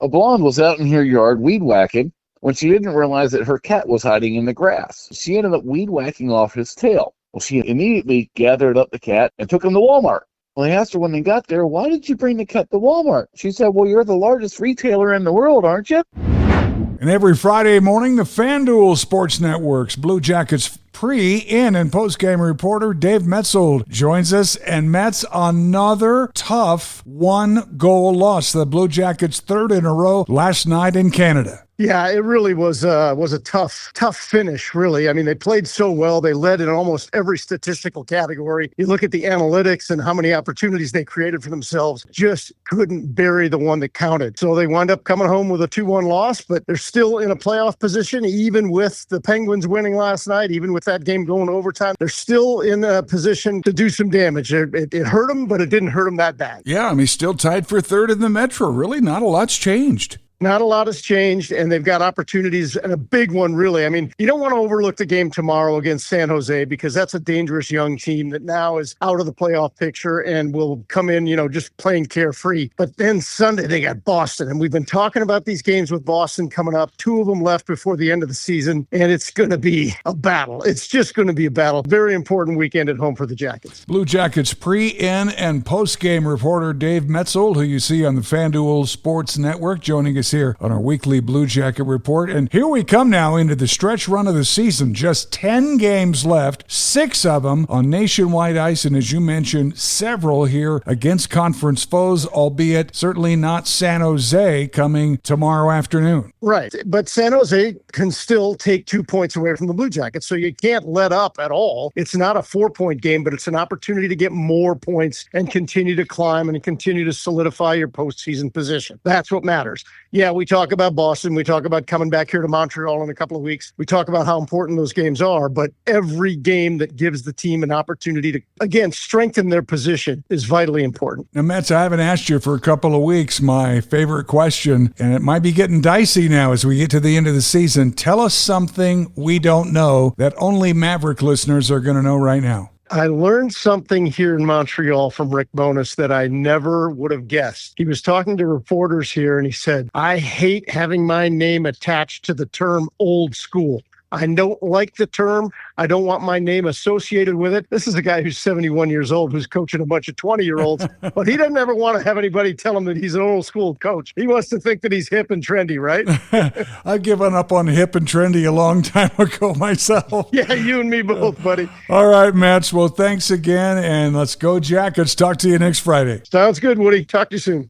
A blonde was out in her yard weed whacking when she didn't realize that her cat was hiding in the grass. She ended up weed whacking off his tail. Well, she immediately gathered up the cat and took him to Walmart. Well, they asked her when they got there, "Why did you bring the cat to Walmart?" She said, "Well, you're the largest retailer in the world, aren't you?" And every Friday morning, the FanDuel Sports Network's Blue Jackets pre, in, and post-game reporter Dave Maetzold joins us. And Mets, another tough one-goal loss. The Blue Jackets' third in a row last night in Canada. Yeah, it really was a tough finish, really. I mean, they played so well. They led in almost every statistical category. You look at the analytics and how many opportunities they created for themselves, just couldn't bury the one that counted. So they wind up coming home with a 2-1 loss, but they're still in a playoff position, even with the Penguins winning last night, even with that game going overtime. They're still in a position to do some damage. It hurt them, but it didn't hurt them that bad. Yeah, I mean, still tied for third in the Metro. Really, not a lot's changed. Not a lot has changed, and they've got opportunities, and a big one, really. I mean, you don't want to overlook the game tomorrow against San Jose, because that's a dangerous young team that now is out of the playoff picture and will come in, just playing carefree. But then Sunday, they got Boston, and we've been talking about these games with Boston coming up. 2 of them left before the end of the season, and it's going to be a battle. It's just going to be a battle. Very important weekend at home for the Jackets. Blue Jackets pre, in, and post-game reporter Dave Maetzold, who you see on the FanDuel Sports Network, joining us here on our weekly Blue Jacket Report. And here we come now into the stretch run of the season. Just 10 games left, 6 of them on nationwide ice, and as you mentioned, several here against conference foes, albeit certainly not San Jose coming tomorrow afternoon. Right, but San Jose can still take 2 points away from the Blue Jackets, so you can't let up at all. It's not a 4-point game, but it's an opportunity to get more points and continue to climb and continue to solidify your postseason position. That's what matters. Yeah, we talk about Boston. We talk about coming back here to Montreal in a couple of weeks. We talk about how important those games are, but every game that gives the team an opportunity to, again, strengthen their position is vitally important. Now, Mets, I haven't asked you for a couple of weeks my favorite question, and it might be getting dicey now as we get to the end of the season. Tell us something we don't know that only Maverick listeners are going to know right now. I learned something here in Montreal from Rick Bowness that I never would have guessed. He was talking to reporters here, and he said, "I hate having my name attached to the term old school. I don't like the term. I don't want my name associated with it." This is a guy who's 71 years old, who's coaching a bunch of 20-year-olds, but he doesn't ever want to have anybody tell him that he's an old school coach. He wants to think that he's hip and trendy, right? I've given up on hip and trendy a long time ago myself. Yeah, you and me both, buddy. All right, Mats. Well, thanks again, and let's go Jackets. Talk to you next Friday. Sounds good, Woody. Talk to you soon.